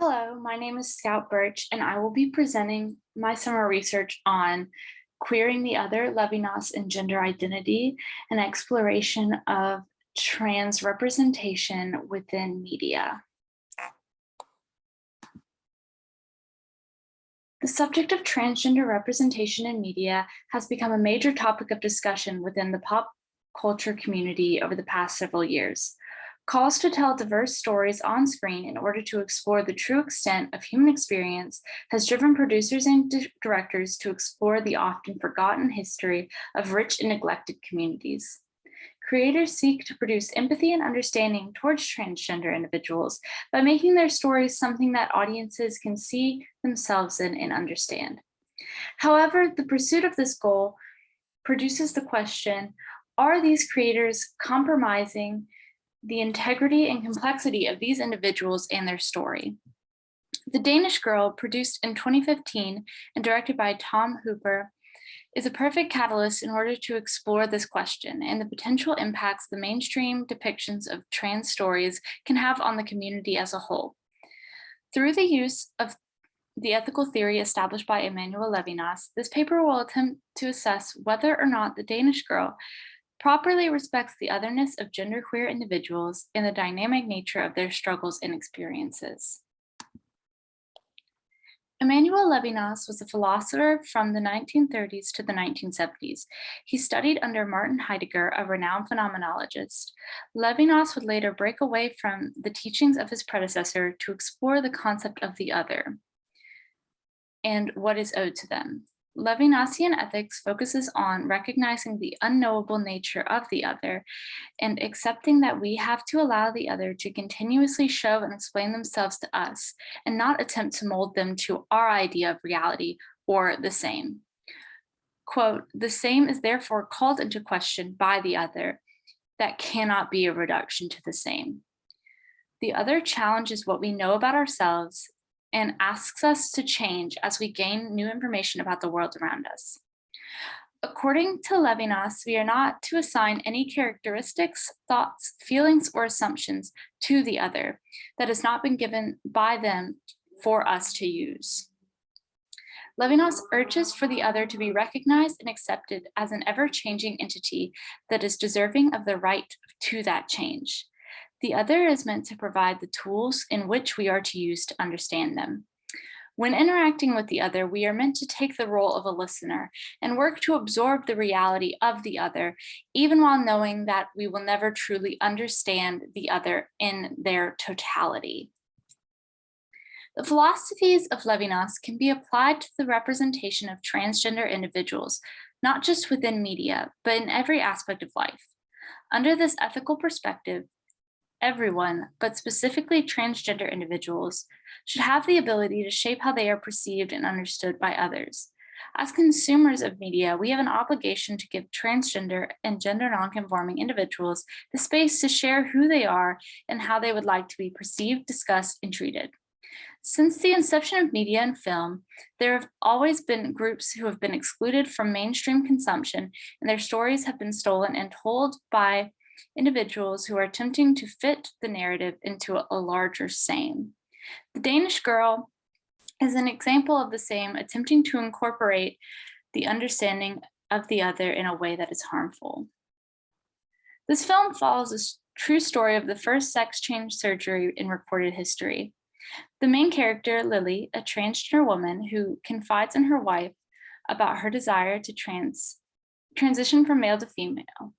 Hello, my name is Scout Burch, and I will be presenting my summer research on queering the other, Levinas and gender identity, an exploration of trans representation within media. The subject of transgender representation in media has become a major topic of discussion within the pop culture community over the past several years. Calls to tell diverse stories on screen in order to explore the true extent of human experience has driven producers and directors to explore the often forgotten history of rich and neglected communities. Creators seek to produce empathy and understanding towards transgender individuals by making their stories something that audiences can see themselves in and understand. However, the pursuit of this goal produces the question, are these creators compromising the integrity and complexity of these individuals and their story? The Danish Girl, produced in 2015 and directed by Tom Hooper, is a perfect catalyst in order to explore this question and the potential impacts the mainstream depictions of trans stories can have on the community as a whole. Through the use of the ethical theory established by Emmanuel Levinas, this paper will attempt to assess whether or not the Danish Girl properly respects the otherness of genderqueer individuals and the dynamic nature of their struggles and experiences. Emmanuel Levinas was a philosopher from the 1930s to the 1970s. He studied under Martin Heidegger, a renowned phenomenologist. Levinas would later break away from the teachings of his predecessor to explore the concept of the other and what is owed to them. Levinasian ethics focuses on recognizing the unknowable nature of the other and accepting that we have to allow the other to continuously show and explain themselves to us and not attempt to mold them to our idea of reality or the same. Quote, "The same is therefore called into question by the other. That cannot be a reduction to the same. The other challenges what we know about ourselves and asks us to change as we gain new information about the world around us." According to Levinas, we are not to assign any characteristics, thoughts, feelings, or assumptions to the other that has not been given by them for us to use. Levinas urges for the other to be recognized and accepted as an ever-changing entity that is deserving of the right to that change. The other is meant to provide the tools in which we are to use to understand them. When interacting with the other, we are meant to take the role of a listener and work to absorb the reality of the other, even while knowing that we will never truly understand the other in their totality. The philosophies of Levinas can be applied to the representation of transgender individuals, not just within media, but in every aspect of life. Under this ethical perspective, everyone, but specifically transgender individuals, should have the ability to shape how they are perceived and understood by others. As consumers of media, we have an obligation to give transgender and gender nonconforming individuals the space to share who they are and how they would like to be perceived, discussed, and treated. Since the inception of media and film, there have always been groups who have been excluded from mainstream consumption, and their stories have been stolen and told by individuals who are attempting to fit the narrative into a larger same. The Danish Girl is an example of the same, attempting to incorporate the understanding of the other in a way that is harmful. This film follows a true story of the first sex change surgery in recorded history. The main character, Lily, a transgender woman who confides in her wife about her desire to transition from male to female.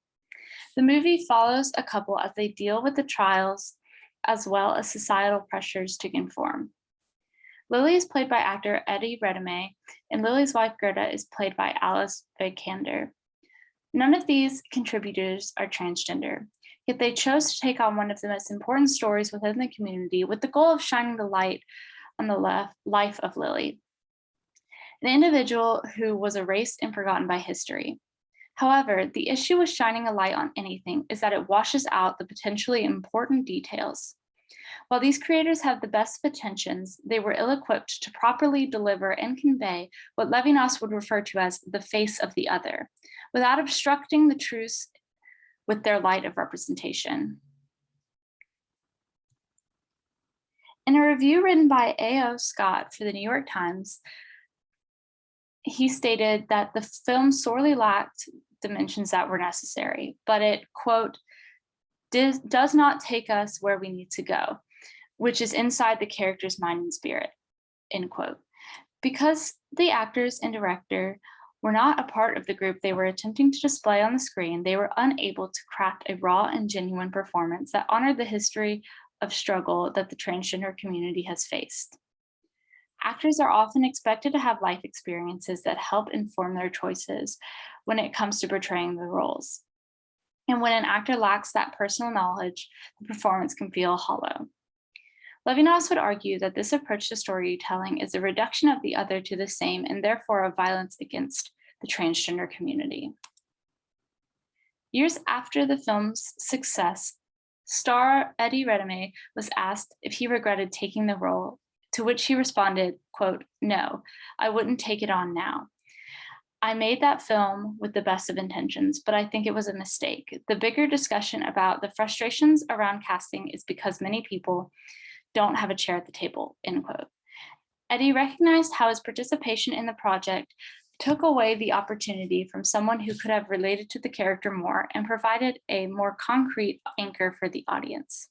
The movie follows a couple as they deal with the trials as well as societal pressures to conform. Lily is played by actor Eddie Redmayne, and Lily's wife Gerda is played by Alice Vikander. None of these contributors are transgender, yet they chose to take on one of the most important stories within the community with the goal of shining the light on the life of Lily, an individual who was erased and forgotten by history. However, the issue with shining a light on anything is that it washes out the potentially important details. While these creators have the best of intentions, they were ill-equipped to properly deliver and convey what Levinas would refer to as the face of the other, without obstructing the truths with their light of representation. In a review written by A.O. Scott for the New York Times, he stated that the film sorely lacked dimensions that were necessary, but it, quote, does not take us where we need to go, which is inside the character's mind and spirit, end quote. Because the actors and director were not a part of the group they were attempting to display on the screen, they were unable to craft a raw and genuine performance that honored the history of struggle that the transgender community has faced. Actors are often expected to have life experiences that help inform their choices when it comes to portraying the roles. And when an actor lacks that personal knowledge, the performance can feel hollow. Levinas would argue that this approach to storytelling is a reduction of the other to the same and therefore a violence against the transgender community. Years after the film's success, star Eddie Redmayne was asked if he regretted taking the role, to which he responded, quote, "No, I wouldn't take it on now. I made that film with the best of intentions, but I think it was a mistake. The bigger discussion about the frustrations around casting is because many people don't have a chair at the table," end quote. Eddie recognized how his participation in the project took away the opportunity from someone who could have related to the character more and provided a more concrete anchor for the audience.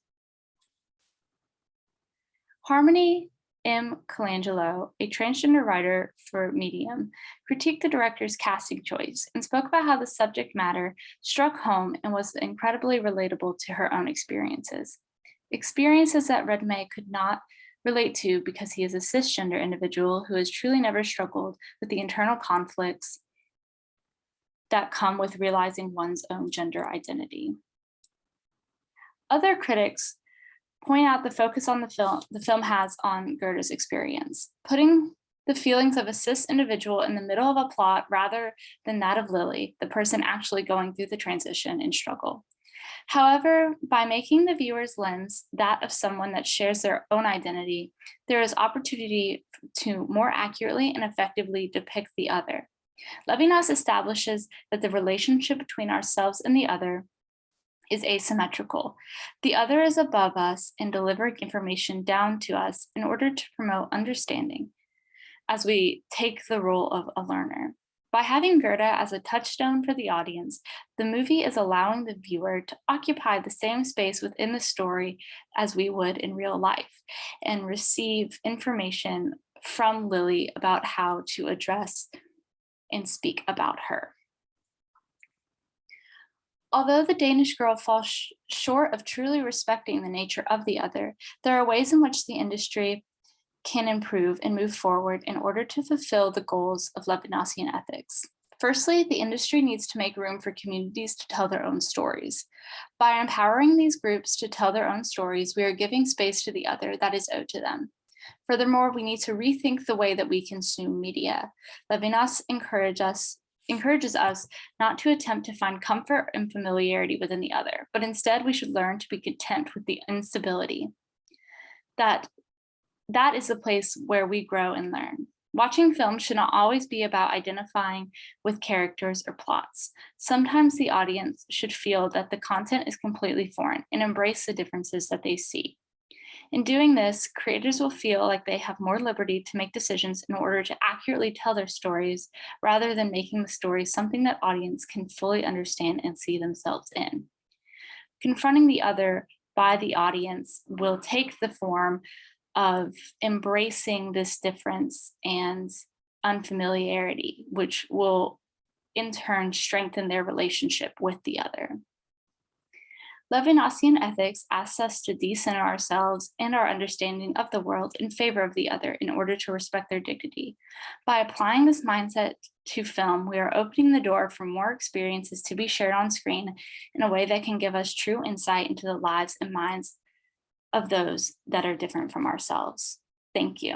Harmony M. Colangelo, a transgender writer for Medium, critiqued the director's casting choice and spoke about how the subject matter struck home and was incredibly relatable to her own experiences. Experiences that Redmayne could not relate to because he is a cisgender individual who has truly never struggled with the internal conflicts that come with realizing one's own gender identity. Other critics point out the focus on the film has on Gerda's experience, putting the feelings of a cis individual in the middle of a plot rather than that of Lily, the person actually going through the transition and struggle. However, by making the viewer's lens that of someone that shares their own identity, there is opportunity to more accurately and effectively depict the other. Levinas establishes that the relationship between ourselves and the other is asymmetrical. The other is above us and delivering information down to us in order to promote understanding as we take the role of a learner. By having Gerda as a touchstone for the audience, the movie is allowing the viewer to occupy the same space within the story as we would in real life and receive information from Lily about how to address and speak about her. Although the Danish Girl falls short of truly respecting the nature of the other, there are ways in which the industry can improve and move forward in order to fulfill the goals of Levinasian ethics. Firstly, the industry needs to make room for communities to tell their own stories. By empowering these groups to tell their own stories, we are giving space to the other that is owed to them. Furthermore, we need to rethink the way that we consume media. Levinas encourages us not to attempt to find comfort and familiarity within the other, but instead we should learn to be content with the instability. That is the place where we grow and learn. Watching films should not always be about identifying with characters or plots. Sometimes the audience should feel that the content is completely foreign and embrace the differences that they see. In doing this, creators will feel like they have more liberty to make decisions in order to accurately tell their stories, rather than making the story something that audience can fully understand and see themselves in. Confronting the other by the audience will take the form of embracing this difference and unfamiliarity, which will in turn strengthen their relationship with the other. Levinasian ethics asks us to decenter ourselves and our understanding of the world in favor of the other in order to respect their dignity. By applying this mindset to film, we are opening the door for more experiences to be shared on screen in a way that can give us true insight into the lives and minds of those that are different from ourselves. Thank you.